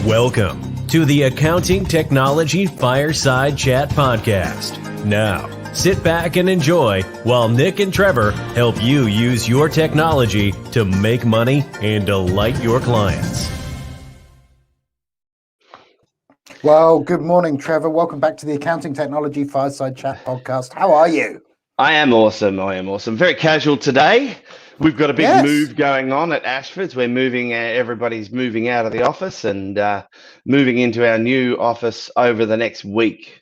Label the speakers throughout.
Speaker 1: Welcome to the Accounting Technology Fireside Chat Podcast. Now, sit back and enjoy while Nick and Trevor help you use your technology to make money and delight your clients.
Speaker 2: Well, good morning, Trevor. Welcome back to the Accounting Technology Fireside Chat Podcast. How are you?
Speaker 3: I am awesome. Very casual today. We've got a big move going on at Ashford's. We're moving, everybody's moving out of the office and moving into our new office over the next week.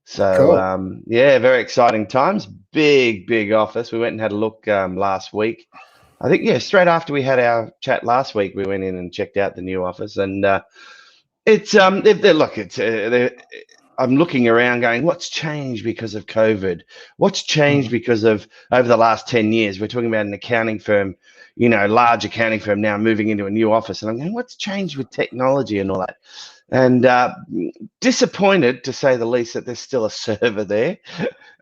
Speaker 3: So, cool. Very exciting times. Big office. We went and had a look last week. I think, straight after we had our chat last week, we went in and checked out the new office. And I'm looking around going, what's changed because of COVID? What's changed because of over the last 10 years? We're talking about an accounting firm, large accounting firm now moving into a new office. And I'm going, what's changed with technology and all that? And disappointed, to say the least, that there's still a server there.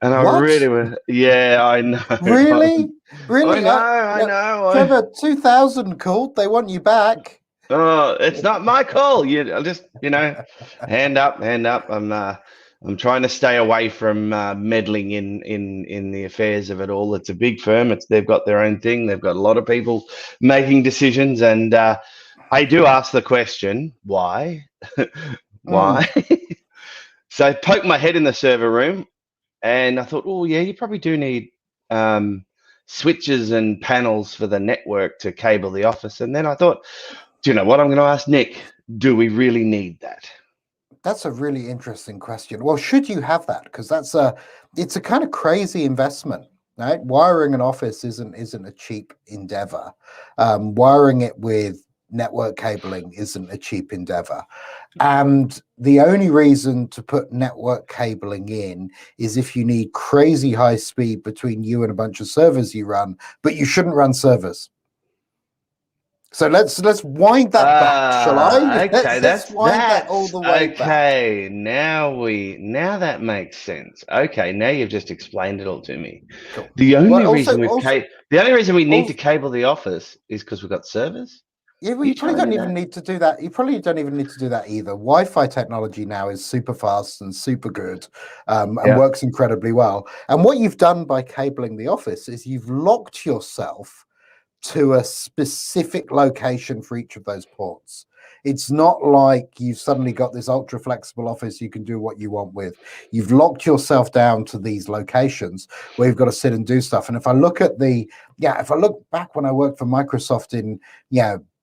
Speaker 3: And I I know.
Speaker 2: Really? Really?
Speaker 3: I know.
Speaker 2: Trevor, 2000 called. They want you back.
Speaker 3: Oh, it's not my call. I'll just, hand up. I'm trying to stay away from meddling in the affairs of it all. It's a big firm. They've got their own thing. They've got a lot of people making decisions, and I do ask the question, why? Why? So I poked my head in the server room, and I thought, you probably do need switches and panels for the network to cable the office. And then I thought, do you know what? I'm going to ask Nick, do we really need that?
Speaker 2: That's a really interesting question. Well, should you have that? Because it's a kind of crazy investment, right? Wiring an office isn't a cheap endeavor. Wiring it with network cabling isn't a cheap endeavor. And the only reason to put network cabling in is if you need crazy high speed between you and a bunch of servers you run, but you shouldn't run servers. So let's wind that back, shall I?
Speaker 3: Okay,
Speaker 2: let's wind that all the way back.
Speaker 3: Okay, now that makes sense. Okay, now you've just explained it all to me. Cool. The only reason we need to cable the office is because we've got servers.
Speaker 2: Yeah, well, you probably don't even need to do that. You probably don't even need to do that either. Wi-Fi technology now is super fast and super good, and works incredibly well. And what you've done by cabling the office is you've locked yourself to a specific location for each of those ports. It's not like you've suddenly got this ultra flexible office you can do what you want with. You've locked yourself down to these locations where you've got to sit and do stuff. And if I look back when I worked for Microsoft in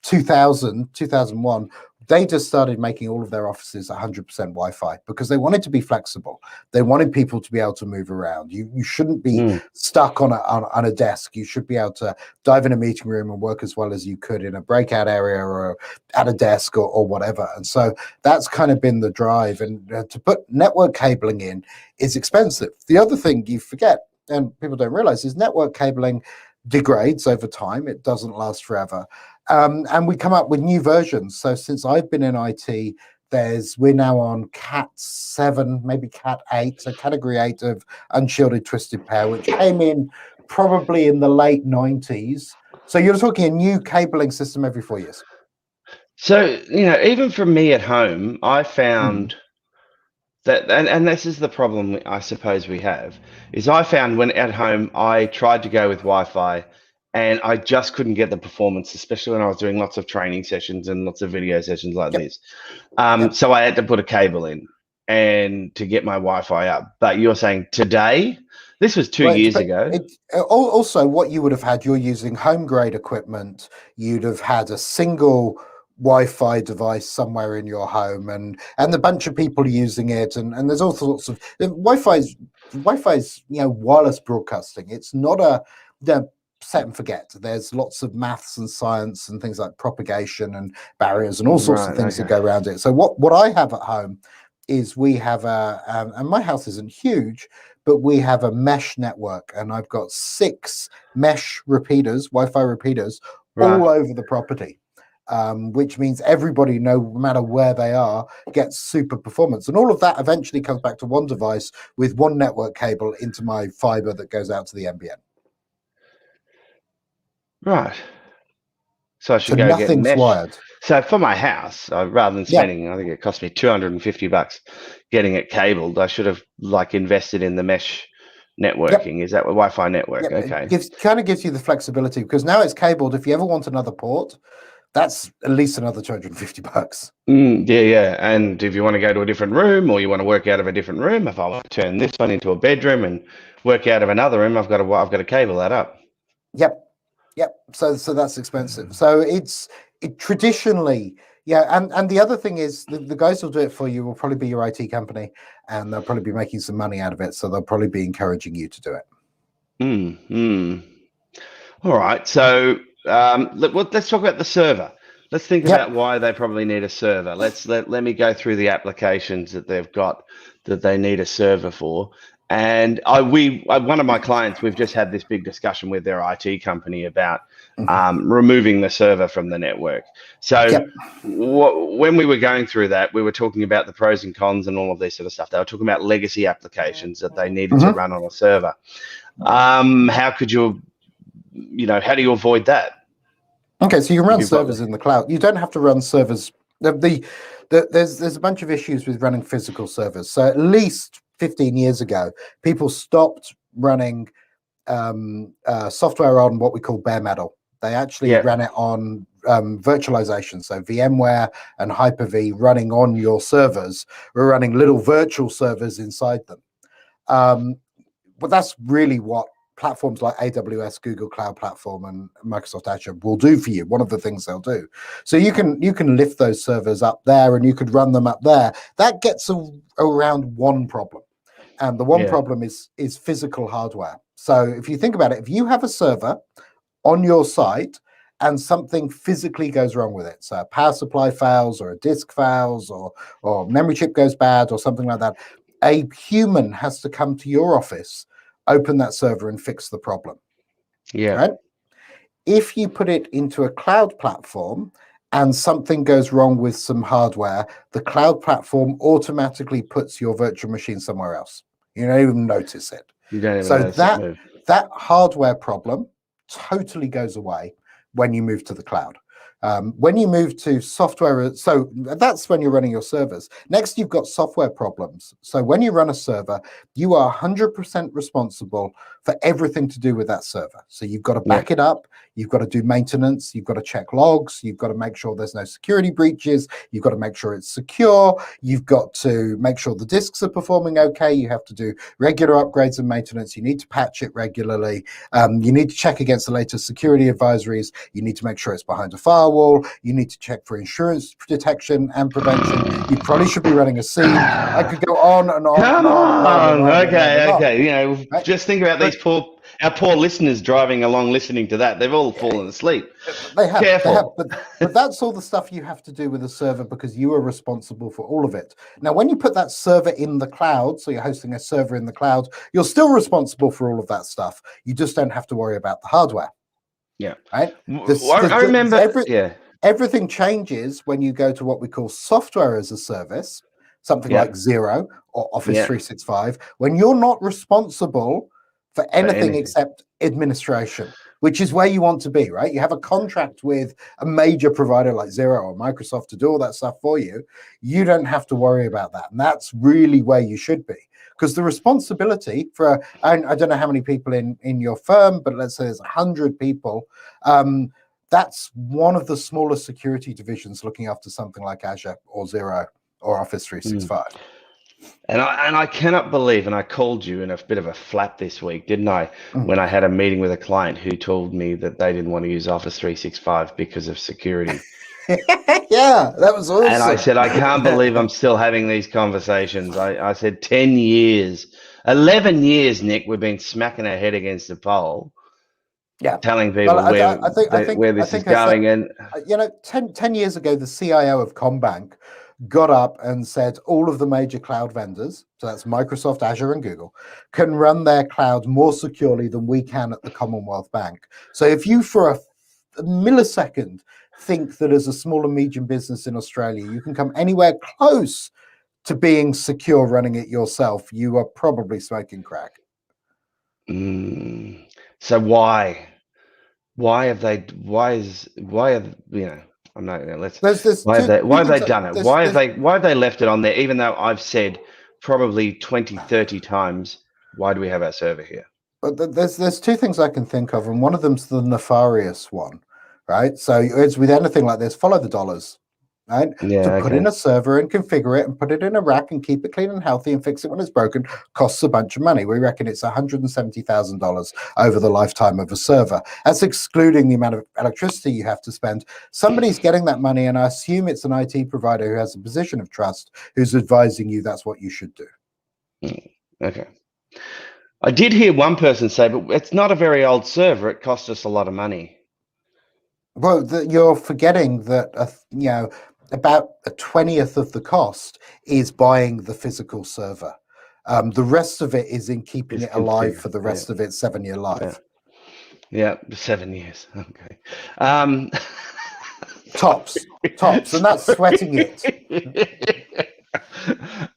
Speaker 2: 2001, they just started making all of their offices 100% Wi-Fi because they wanted to be flexible. They wanted people to be able to move around. You shouldn't be stuck on a desk. You should be able to dive in a meeting room and work as well as you could in a breakout area or at a desk or whatever. And so that's kind of been the drive. And to put network cabling in is expensive. The other thing you forget, and people don't realize, is network cabling degrades over time. It doesn't last forever. And we come up with new versions. So since I've been in IT, we're now on Cat 7, maybe Cat 8, so Category 8 of unshielded twisted pair, which came in probably in the late 90s. So you're talking a new cabling system every 4 years.
Speaker 3: So, even for me at home, I found that, and this is the problem I suppose we have, is I found when at home I tried to go with Wi-Fi, and I just couldn't get the performance, especially when I was doing lots of training sessions and lots of video sessions like this. So I had to put a cable in and to get my Wi-Fi up. But you're saying today, this was 2 years ago.
Speaker 2: Also, what you would have had, you're using home grade equipment. You'd have had a single Wi-Fi device somewhere in your home, and a bunch of people using it. And there's all sorts of Wi-Fi's wireless broadcasting. It's not the set and forget. There's lots of maths and science and things like propagation and barriers and all sorts of things that go around it. So what I have at home is we have and my house isn't huge, but we have a mesh network, and I've got 6 mesh repeaters, Wi-Fi repeaters, all over the property. Which means everybody, no matter where they are, gets super performance. And all of that eventually comes back to one device with one network cable into my fiber that goes out to the NBN.
Speaker 3: Right. So I should
Speaker 2: So
Speaker 3: go get
Speaker 2: nothing's
Speaker 3: mesh.
Speaker 2: wired.
Speaker 3: So for my house, rather than
Speaker 2: Yeah.
Speaker 3: spending, I think it cost me $250 getting it cabled. I should have invested in the mesh networking.
Speaker 2: Yep.
Speaker 3: Is that what Wi-Fi network?
Speaker 2: Yep.
Speaker 3: Okay.
Speaker 2: It kind of gives you the flexibility because now it's cabled. If you ever want another port, that's at least another $250.
Speaker 3: Yeah. And if you want to go to a different room or you want to work out of a different room, if I want to turn this one into a bedroom and work out of another room, I've got to cable that up.
Speaker 2: Yep. So that's expensive. So it traditionally, yeah. And the other thing is the guys who'll do it for you will probably be your IT company, and they'll probably be making some money out of it. So they'll probably be encouraging you to do it.
Speaker 3: All right. So let's talk about the server. Let's think about why they probably need a server. Let me go through the applications that they've got that they need a server for. And one of my clients, we've just had this big discussion with their IT company about removing the server from the network. So when we were going through that, we were talking about the pros and cons and all of this sort of stuff. They were talking about legacy applications that they needed to run on a server. How could you, how do you avoid that?
Speaker 2: Okay, so you run servers in the cloud. You don't have to run servers. There's a bunch of issues with running physical servers. So at least 15 years ago, people stopped running software on what we call bare metal. They actually ran it on virtualization. So VMware and Hyper-V running on your servers were running little virtual servers inside them. But that's really what platforms like AWS, Google Cloud Platform, and Microsoft Azure will do for you. One of the things they'll do. So you can lift those servers up there and you could run them up there. That gets around one problem. And the one problem is physical hardware. So if you think about it, if you have a server on your site and something physically goes wrong with it, so a power supply fails or a disk fails or memory chip goes bad or something like that, a human has to come to your office, open that server and fix the problem.
Speaker 3: Yeah.
Speaker 2: Right? If you put it into a cloud platform and something goes wrong with some hardware, the cloud platform automatically puts your virtual machine somewhere else. You don't even notice it.
Speaker 3: You don't even
Speaker 2: so
Speaker 3: notice
Speaker 2: that hardware problem totally goes away when you move to the cloud. When you move to software, so that's when you're running your servers. Next, you've got software problems. So when you run a server, you are 100% responsible for everything to do with that server. So you've got to back it up. You've got to do maintenance. You've got to check logs. You've got to make sure there's no security breaches. You've got to make sure it's secure. You've got to make sure the disks are performing okay. You have to do regular upgrades and maintenance. You need to patch it regularly. You need to check against the latest security advisories. You need to make sure it's behind a firewall. You need to check for insurance detection and prevention. You probably should be running a SIEM. I could go on and on.
Speaker 3: Come on. Okay.
Speaker 2: Right?
Speaker 3: Just think about our poor listeners driving along, listening to that. They've all fallen asleep.
Speaker 2: They have.
Speaker 3: Careful.
Speaker 2: But that's all the stuff you have to do with a server because you are responsible for all of it. Now, when you put that server in the cloud, so you're hosting a server in the cloud, you're still responsible for all of that stuff. You just don't have to worry about the hardware.
Speaker 3: Yeah.
Speaker 2: Right?
Speaker 3: I remember.
Speaker 2: Everything changes when you go to what we call software as a service, something like Xero or Office 365, when you're not responsible for anything except administration, which is where you want to be, right? You have a contract with a major provider like Xero or Microsoft to do all that stuff for you. You don't have to worry about that. And that's really where you should be. Because the responsibility for, I don't know how many people in your firm, but let's say there's 100 people, that's one of the smaller security divisions looking after something like Azure or Xero or Office 365.
Speaker 3: And I cannot believe, and I called you in a bit of a flap this week, didn't I? When I had a meeting with a client who told me that they didn't want to use Office 365 because of security.
Speaker 2: Yeah, that was awesome.
Speaker 3: And I said, I can't believe I'm still having these conversations. I said 10 years, 11 years, Nick, we've been smacking our head against the pole.
Speaker 2: Yeah,
Speaker 3: telling people where this is going. And
Speaker 2: 10 years ago, the CIO of Combank got up and said all of the major cloud vendors, so that's Microsoft, Azure, and Google, can run their cloud more securely than we can at the Commonwealth Bank. So if you, for a millisecond, think that as a small and medium business in Australia, you can come anywhere close to being secure running it yourself, you are probably smoking crack.
Speaker 3: So why? why have they? Why have you know? I'm not. Let's.
Speaker 2: There's
Speaker 3: Why have
Speaker 2: two,
Speaker 3: they?
Speaker 2: two
Speaker 3: Why have they
Speaker 2: things.
Speaker 3: done it? Why have they? Why have they left it on there? Even though I've said probably 20, 30 times, why do we have our server here?
Speaker 2: But there's two things I can think of, and one of them's the nefarious one, right? So it's with anything like this, follow the dollars, right? To
Speaker 3: Yeah.
Speaker 2: put in
Speaker 3: Okay.
Speaker 2: a server and configure it and put it in a rack and keep it clean and healthy and fix it when it's broken costs a bunch of money. We reckon it's $170,000 over the lifetime of a server. That's excluding the amount of electricity you have to spend. Somebody's getting that money, and I assume it's an IT provider who has a position of trust who's advising you that's what you should do.
Speaker 3: Okay. I did hear one person say, but it's not a very old server. It cost us a lot of money.
Speaker 2: Well, you're forgetting that about a 20th of the cost is buying the physical server. The rest of it is in keeping it alive for the rest of its 7-year life.
Speaker 3: Yeah, 7 years. Okay.
Speaker 2: Tops, and that's sweating it.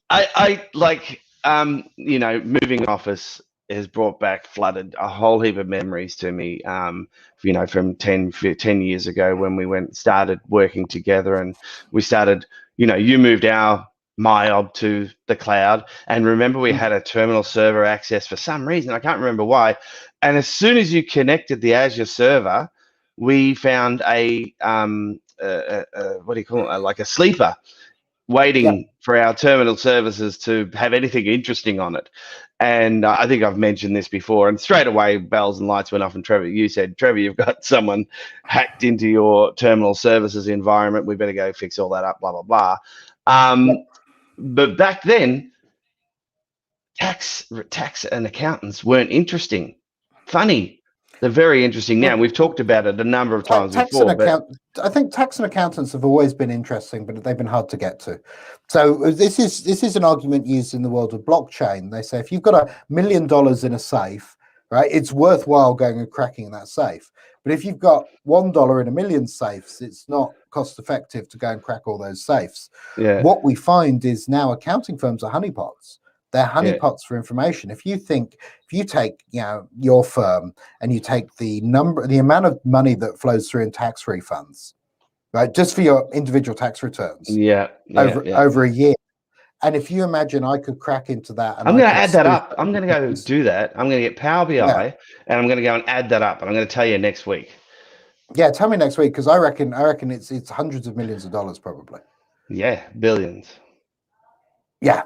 Speaker 3: I like moving office has brought back flooded a whole heap of memories to me. From 10 years ago when we started working together, and we started, you moved our MyOb to the cloud, and remember we had a terminal server access for some reason, I can't remember why, and as soon as you connected the Azure server, we found a what do you call it, like a sleeper waiting for our terminal services to have anything interesting on it. And I think I've mentioned this before, and straight away bells and lights went off. And Trevor, you said, Trevor, you've got someone hacked into your terminal services environment. We better go fix all that up, blah, blah, blah. But back then, tax and accountants weren't interesting. Funny. They're very interesting now. We've talked about it a number of times before.
Speaker 2: I think tax and accountants have always been interesting, but they've been hard to get to. So this is an argument used in the world of blockchain. They say if you've got $1 million in a safe, right, it's worthwhile going and cracking that safe. But if you've got $1 in a million safes, it's not cost effective to go and crack all those safes.
Speaker 3: Yeah.
Speaker 2: What we find is now accounting firms are honeypots. They're honeypots for information. If you take, your firm and you take the amount of money that flows through in tax refunds, right, just for your individual tax returns, over a year, and if you imagine I could crack into that, and
Speaker 3: I'm going to add that up. I'm going to go do that. I'm going to get Power BI, and I'm going to go and add that up, and I'm going to tell you next week.
Speaker 2: Yeah, tell me next week, because I reckon it's hundreds of millions of dollars probably.
Speaker 3: Yeah, billions.
Speaker 2: Yeah.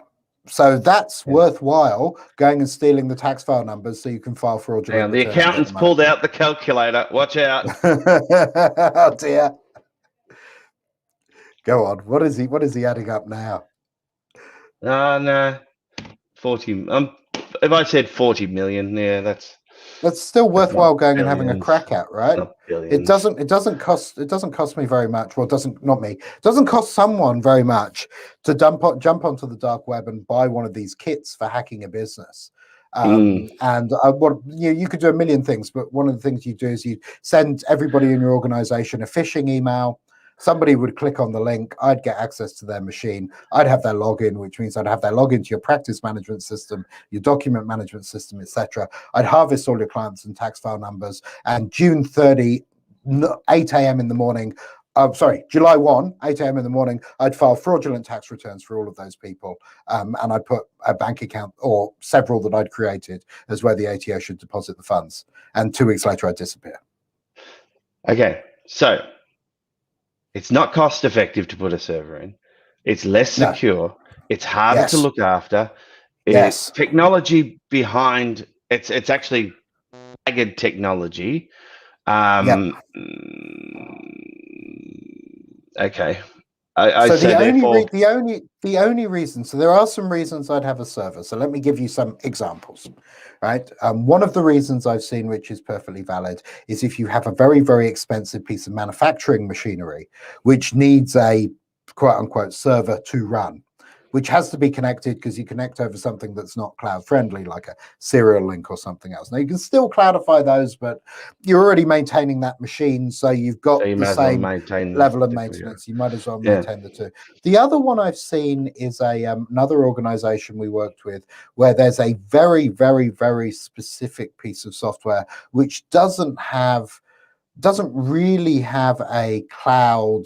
Speaker 2: So that's worthwhile going and stealing the tax file numbers so you can file fraudulent returns.
Speaker 3: The accountant's pulled out the calculator. Watch out.
Speaker 2: Oh dear. Go on. What is he adding up now?
Speaker 3: No. 40. If I said 40 million, yeah, that's
Speaker 2: still worthwhile going and having a crack at, right? It doesn't cost me very much. Well, it doesn't cost someone very much to jump onto the dark web and buy one of these kits for hacking a business. And you could do a million things, but one of the things you do is you send everybody in your organization a phishing email. Somebody would click on the link. I'd get access to their machine. I'd have their login, which means I'd have their login to your practice management system, your document management system, etc. I'd harvest all your clients and tax file numbers. And June 30, 8 a.m. in the morning, July 1, 8 a.m. in the morning, I'd file fraudulent tax returns for all of those people. And I'd put a bank account or several that I'd created as where the ATO should deposit the funds. And 2 weeks later, I'd disappear.
Speaker 3: Okay, so it's not cost effective to put a server in. It's less secure. It's harder to look after. It's technology behind. It's actually ragged technology. Okay.
Speaker 2: The only reason. So there are some reasons I'd have a server. So let me give you some examples. Right. One of the reasons I've seen, which is perfectly valid, is if you have a very, very expensive piece of manufacturing machinery, which needs a quote unquote server to run, which has to be connected because you connect over something that's not cloud friendly, like a serial link or something else. Now you can still cloudify those, but you're already maintaining that machine, so you've got the same level of maintenance. You might as well maintain the two. The other one I've seen is another organization we worked with where there's a very, very, very specific piece of software which doesn't have doesn't really have a cloud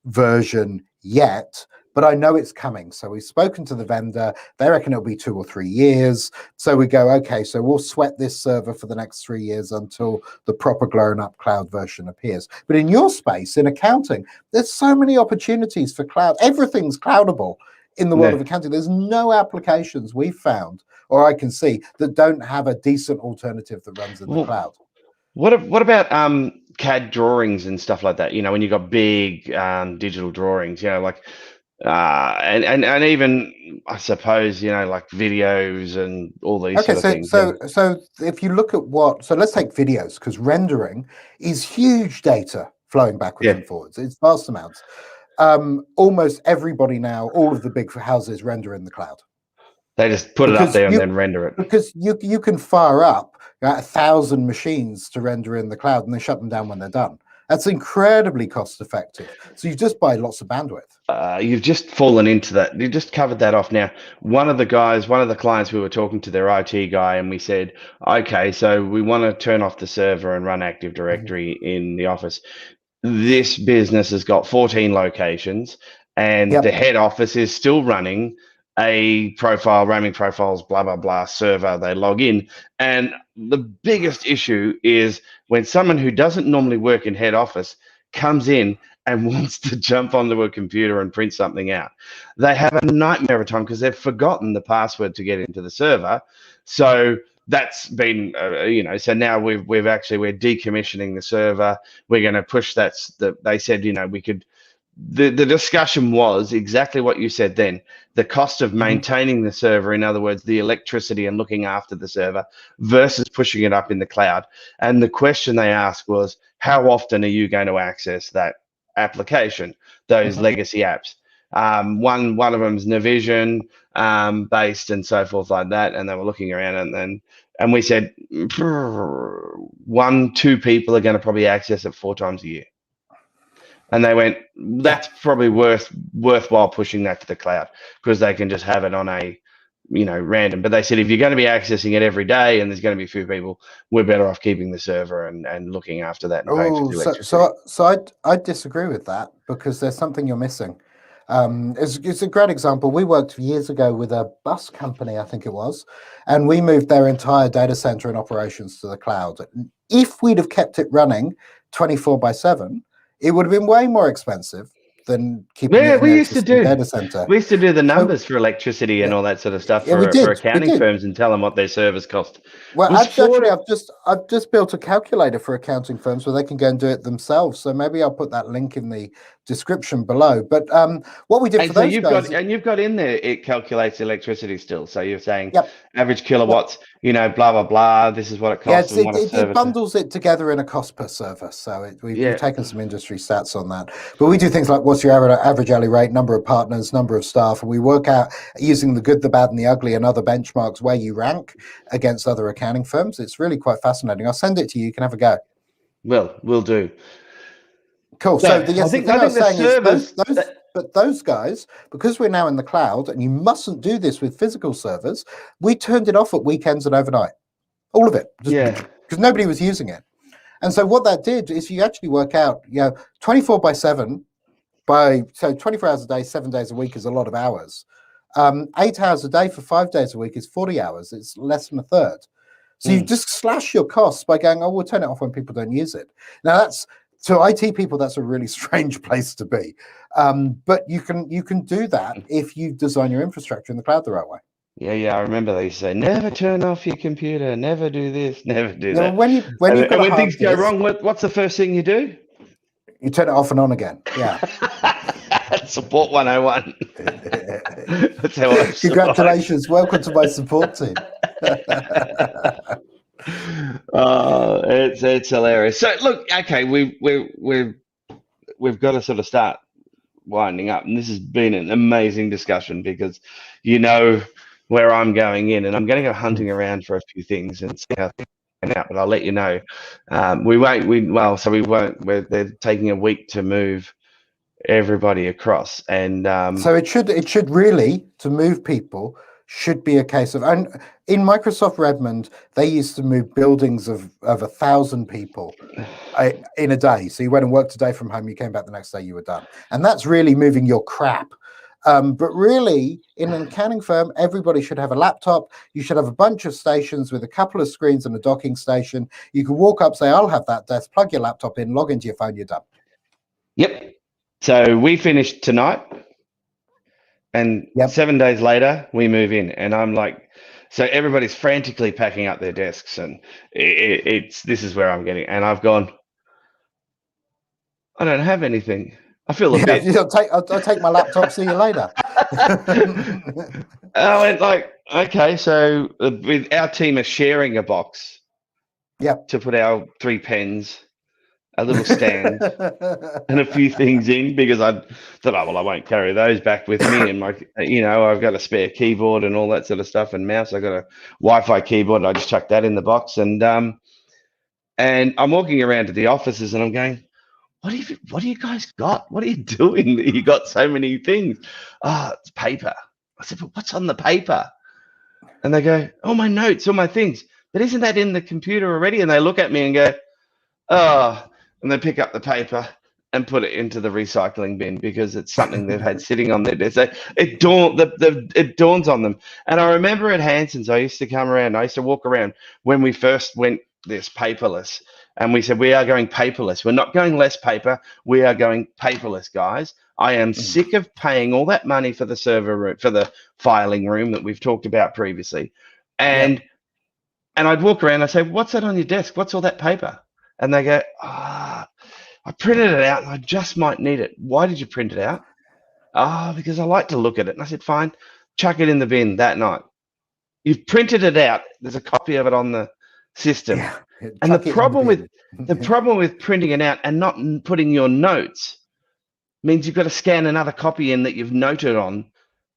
Speaker 2: version yet, but I know it's coming. So we've spoken to the vendor. They reckon it'll be 2 or 3 years. So we go, okay, so we'll sweat this server for the next 3 years until the proper grown up cloud version appears. But in your space, in accounting, there's so many opportunities for cloud. Everything's cloudable in the world of accounting. There's no applications we've found or I can see that don't have a decent alternative that runs in the cloud.
Speaker 3: What about CAD drawings and stuff like that? You know, when you got big digital drawings, you know, like and even I suppose, you know, like videos and all these sort of things.
Speaker 2: So if you look at let's take videos, because rendering is huge data flowing backwards and forwards. It's vast amounts. Almost everybody now, all of the big houses render in the cloud.
Speaker 3: They just put it up there and then render it.
Speaker 2: Because you can fire up 1,000 machines to render in the cloud and they shut them down when they're done. That's incredibly cost effective. So you just buy lots of bandwidth.
Speaker 3: You've just fallen into that. You just covered that off now. One of the clients, we were talking to their IT guy and we said, okay, so we want to turn off the server and run Active Directory in the office. This business has got 14 locations and the head office is still running a profile, roaming profiles, blah, blah, blah, server. They log in. And the biggest issue is when someone who doesn't normally work in head office comes in and wants to jump onto a computer and print something out. They have a nightmare every time because they've forgotten the password to get into the server. So that's been, so now we're decommissioning the server. We're going to push they said, we could, the discussion was exactly what you said then. The cost of maintaining the server, in other words, the electricity and looking after the server versus pushing it up in the cloud. And the question they asked was, how often are you going to access that application, those legacy apps? One of them's Navision based and so forth like that. And they were looking around and we said, 1-2 people are going to probably access it 4 times a year. And they went, that's probably worthwhile pushing that to the cloud because they can just have it on a, random. But they said, if you're going to be accessing it every day and there's going to be a few people, we're better off keeping the server and looking after that.
Speaker 2: So I disagree with that because there's something you're missing. It's a great example. We worked years ago with a bus company, I think it was, and we moved their entire data center and operations to the cloud. If we'd have kept it running 24/7, it would have been way more expensive than keeping it in data center.
Speaker 3: We used to do the numbers for electricity and all that sort of stuff for accounting firms and tell them what their servers cost.
Speaker 2: Well, actually, I've just built a calculator for accounting firms where they can go and do it themselves. So maybe I'll put that link in the description below. But what we did for those guys,
Speaker 3: you've got in there, it calculates electricity still. So you're saying average kilowatts, blah blah blah. This is what it costs.
Speaker 2: It bundles it together in a cost per server. So we've taken some industry stats on that. But we do things like what's your average hourly rate, number of partners, number of staff, and we work out using the good, the bad, and the ugly and other benchmarks where you rank against other accounting firms. It's really quite fascinating. I'll send it to you. You can have a go.
Speaker 3: Well, we'll do.
Speaker 2: Cool. So the thing I was saying is those guys, because we're now in the cloud, and you mustn't do this with physical servers, we turned it off at weekends and overnight. All of it. Because nobody was using it. And so what that did is you actually work out, 24/7, so 24 hours a day, 7 days a week is a lot of hours. 8 hours a day for 5 days a week is 40 hours. It's less than a third. So you just slash your costs by going, we'll turn it off when people don't use it. Now to IT people, that's a really strange place to be. But you can do that if you design your infrastructure in the cloud the right way.
Speaker 3: Yeah, I remember they used to say, never turn off your computer, never do this, never do that.
Speaker 2: When
Speaker 3: things go wrong, what's the first thing you do?
Speaker 2: You turn it off and on again. Yeah.
Speaker 3: Support 101. That's how I
Speaker 2: Congratulations. Welcome to my support team.
Speaker 3: It's hilarious. So look, okay, we've got to sort of start winding up, and this has been an amazing discussion because where I'm going in, and I'm going to go hunting around for a few things and see how things pan out. But I'll let you know. They're taking a week to move everybody across, and
Speaker 2: so it should really, to move people, should be a case of, and in Microsoft Redmond, they used to move buildings of 1,000 people in a day. So you went and worked a day from home, you came back the next day, you were done. And that's really moving your crap. But really, in an accounting firm, everybody should have a laptop. You should have a bunch of stations with a couple of screens and a docking station. You can walk up, say, I'll have that desk, plug your laptop in, log into your phone, you're done.
Speaker 3: Yep. So we finished tonight, and 7 days later, we move in. And I'm like, so everybody's frantically packing up their desks, and this is where I'm getting. And I've gone, I don't have anything. I feel a bit.
Speaker 2: I'll take my laptop. See you later.
Speaker 3: I went like, okay, so with our team are sharing a box.
Speaker 2: Yep.
Speaker 3: To put our 3 pens, a little stand, and a few things in, because I thought, oh well, I won't carry those back with me, and I've got a spare keyboard and all that sort of stuff, and mouse. I got a Wi-Fi keyboard, and I just chucked that in the box, and I'm walking around to the offices, and I'm going, what do you guys got? What are you doing that you got so many things? Oh, it's paper. I said, but what's on the paper? And they go, oh, my notes, all my things. But isn't that in the computer already? And they look at me and go, oh, and they pick up the paper and put it into the recycling bin because it's something they've had sitting on their desk. So it dawns on them. And I remember at Hanson's, I used to walk around when we first went this paperless. And we said, we are going paperless. We're not going less paper. We are going paperless, guys. I am sick of paying all that money for the server room, for the filing room that we've talked about previously. And I'd walk around and I'd say, what's that on your desk? What's all that paper? And they go, I printed it out and I just might need it. Why did you print it out? Because I like to look at it. And I said, fine, chuck it in the bin that night. You've printed it out. There's a copy of it on the system. Yeah. And the problem with printing it out and not putting your notes means you've got to scan another copy in that you've noted on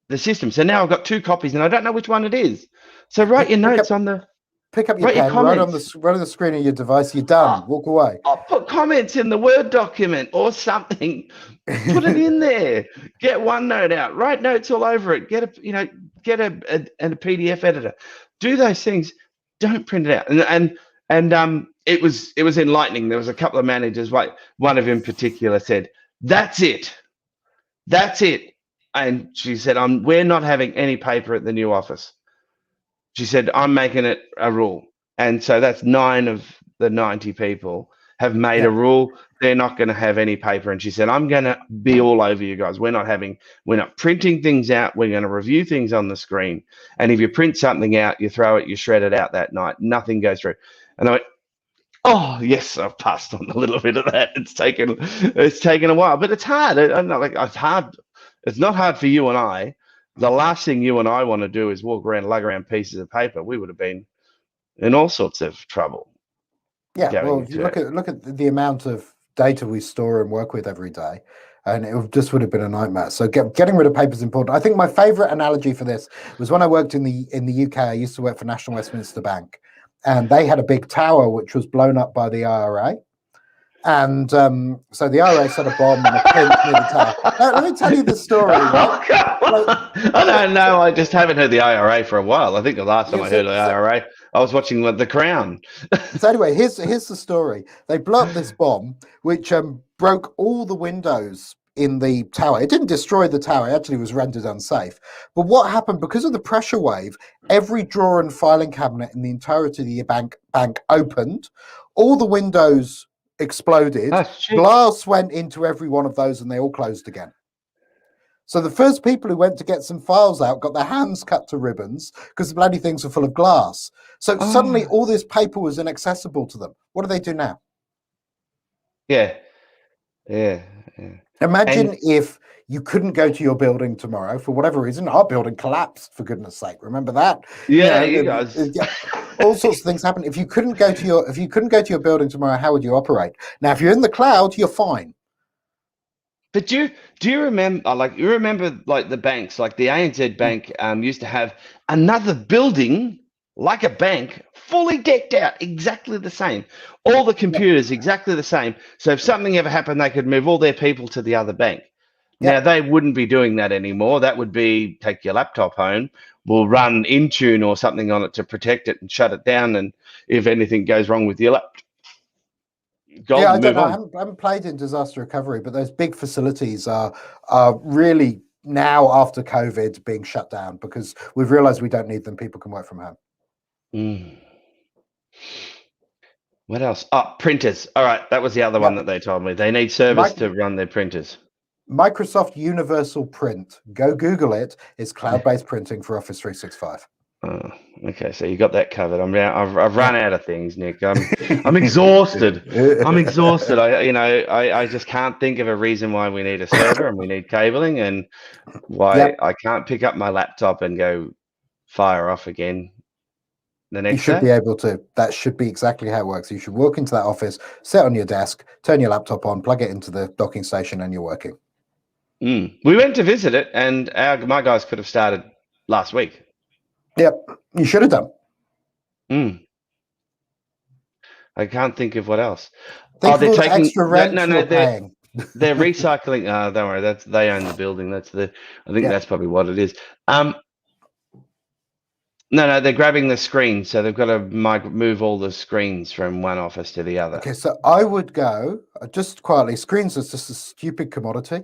Speaker 3: the system. So now I've got 2 copies and I don't know which one it is. So write your notes on the.
Speaker 2: Pick up your pen, right on the screen of your device. You're done. Walk away.
Speaker 3: I'll put comments in the Word document or something. Put it in there. Get OneNote out. Write notes all over it. Get a PDF editor. Do those things. Don't print it out. And it was enlightening. There was a couple of managers, like one of them in particular said, that's it. And she said, we're not having any paper at the new office. She said, I'm making it a rule. And so that's 9 of the 90 people have made a rule. They're not going to have any paper. And she said, I'm going to be all over you guys. We're not printing things out. We're going to review things on the screen. And if you print something out, you throw it, you shred it out that night. Nothing goes through. And I went, oh yes, I've passed on a little bit of that. It's taken a while, but it's hard. It's not hard for you and I. The last thing you and I want to do is walk around, lug around pieces of paper. We would have been in all sorts of trouble.
Speaker 2: Yeah, well, if you look at the amount of data we store and work with every day, and it just would have been a nightmare. So getting rid of paper is important. I think my favorite analogy for this was when I worked in the UK. I used to work for National Westminster Bank, and they had a big tower which was blown up by the IRA. And so the IRA set a bomb and a plinth near the tower. Now, let me tell you the story. Right?
Speaker 3: I don't know. I just haven't heard the IRA for a while. I think the last time I heard the IRA, I was watching The Crown.
Speaker 2: So anyway, here's the story. They blew up this bomb, which broke all the windows in the tower. It didn't destroy the tower. It actually was rendered unsafe. But what happened, because of the pressure wave, every drawer and filing cabinet in the entirety of the bank opened. All the windows exploded. Glass went into every one of those and they all closed again. So the first people who went to get some files out got their hands cut to ribbons because the bloody things were full of glass. So suddenly all this paper was inaccessible to them. What do they do now?
Speaker 3: Yeah.
Speaker 2: Imagine if you couldn't go to your building tomorrow for whatever reason. Our building collapsed, for goodness sake. Remember that?
Speaker 3: Yeah, you guys.
Speaker 2: All sorts of things happen. If you couldn't go to your building tomorrow, how would you operate? Now, if you're in the cloud, you're fine.
Speaker 3: But do you remember? You remember like the banks, like the ANZ Bank used to have another building like a bank, fully decked out, exactly the same. All the computers exactly the same. So if something ever happened, they could move all their people to the other bank. Now, they wouldn't be doing that anymore. That would be take your laptop home, we'll run Intune or something on it to protect it and shut it down. And if anything goes wrong with your laptop,
Speaker 2: I don't know. I haven't played in disaster recovery, but those big facilities are really now after COVID being shut down because we've realized we don't need them. People can work from home.
Speaker 3: What else? Oh, printers. All right. That was the other one that they told me. They need servers to run their printers.
Speaker 2: Microsoft Universal Print. Go Google it. It's cloud-based printing for Office 365.
Speaker 3: Oh, okay. So you got that covered. I've run out of things, Nick. I'm exhausted. I'm exhausted. I just can't think of a reason why we need a server and we need cabling and why I can't pick up my laptop and go fire off again the next
Speaker 2: You should be able to. That should be exactly how it works. You should walk into that office, sit on your desk, turn your laptop on, plug it into the docking station, and you're working.
Speaker 3: We went to visit it, and my guys could have started last week.
Speaker 2: Yep, you should have done.
Speaker 3: I can't think of what else.
Speaker 2: They're taking extra rent.
Speaker 3: They're recycling. Don't worry, they own the building. I think that's probably what it is. No, they're grabbing the screens, so they've got to move all the screens from one office to the other.
Speaker 2: Okay, so I would go just quietly. Screens is just a stupid commodity.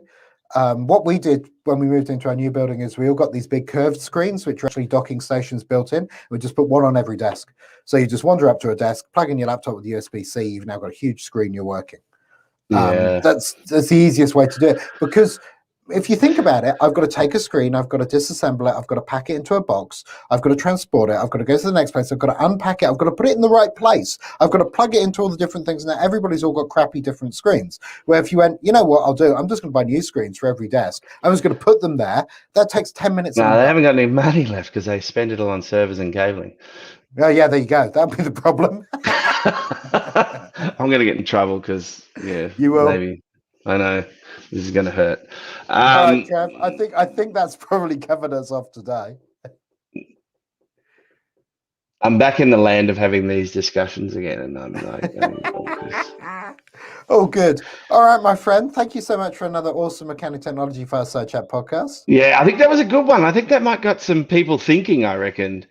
Speaker 2: What we did when we moved into our new building is we all got these big curved screens, which are actually docking stations built in. We just put one on every desk. So you just wander up to a desk, plug in your laptop with USB-C. You've now got a huge screen. You're working. That's the easiest way to do it because if you think about it, I've got to take a screen, I've got to disassemble it, I've got to pack it into a box, I've got to transport it, I've got to go to the next place, I've got to unpack it, I've got to put it in the right place, I've got to plug it into all the different things. Now everybody's all got crappy different screens. Where if you went, you know what I'll do, I'm just going to buy new screens for every desk. I'm just going to put them there. That takes 10 minutes.
Speaker 3: No, they haven't got any money left because they spend it all on servers and cabling.
Speaker 2: Oh yeah, there you go. That'd be the problem.
Speaker 3: I'm going to get in trouble because
Speaker 2: you will.
Speaker 3: Maybe. I know this is going to hurt.
Speaker 2: All right, Kev, I think that's probably covered us off today.
Speaker 3: I'm back in the land of having these discussions again, and I'm like,
Speaker 2: oh, good. All right, my friend. Thank you so much for another awesome Mechanic Technology Fireside Chat podcast.
Speaker 3: Yeah, I think that was a good one. I think that might got some people thinking. I reckon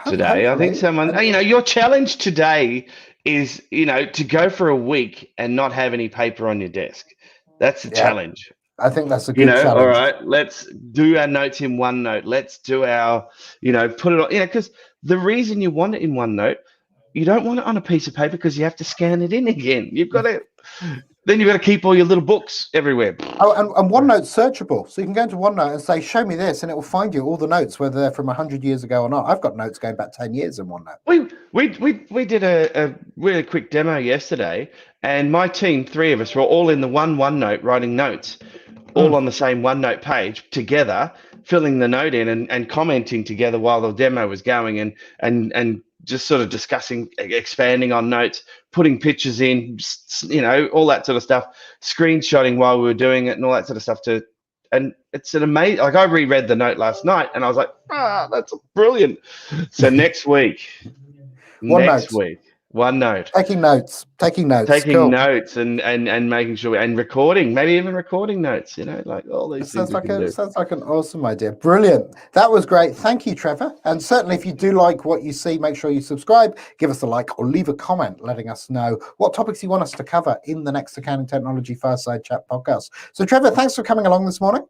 Speaker 3: today. I think someone. Your challenge today is to go for a week and not have any paper on your desk. That's the challenge.
Speaker 2: I think that's a good challenge.
Speaker 3: All right, let's do our notes in OneNote. Let's do our, put it on, because the reason you want it in OneNote, you don't want it on a piece of paper because you have to scan it in again. You've got to keep all your little books everywhere.
Speaker 2: Oh, and OneNote's searchable. So you can go into OneNote and say, show me this, and it will find you all the notes, whether they're from 100 years ago or not. I've got notes going back 10 years in OneNote.
Speaker 3: We did a really quick demo yesterday, and my team, 3 of us, were all in the OneNote writing notes, all on the same OneNote page together, filling the note in and commenting together while the demo was going and just sort of discussing, expanding on notes, putting pictures in, all that sort of stuff, screenshotting while we were doing it and all that sort of stuff and it's an amazing, I reread the note last night and I was like, that's brilliant. So next week, OneNote.
Speaker 2: Taking notes.
Speaker 3: Cool. Notes and making sure and recording, maybe even recording notes, like all these things.
Speaker 2: Sounds like an awesome idea. Brilliant. That was great. Thank you, Trevor. And certainly if you do like what you see, make sure you subscribe, give us a like or leave a comment letting us know what topics you want us to cover in the next Accounting Technology Fireside Chat podcast. So Trevor, thanks for coming along this morning.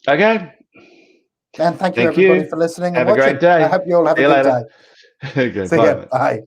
Speaker 3: Okay.
Speaker 2: And thank you everybody for listening.
Speaker 3: Have a great day.
Speaker 2: I hope you all have a good day.
Speaker 3: Good.
Speaker 2: See ya. Bye.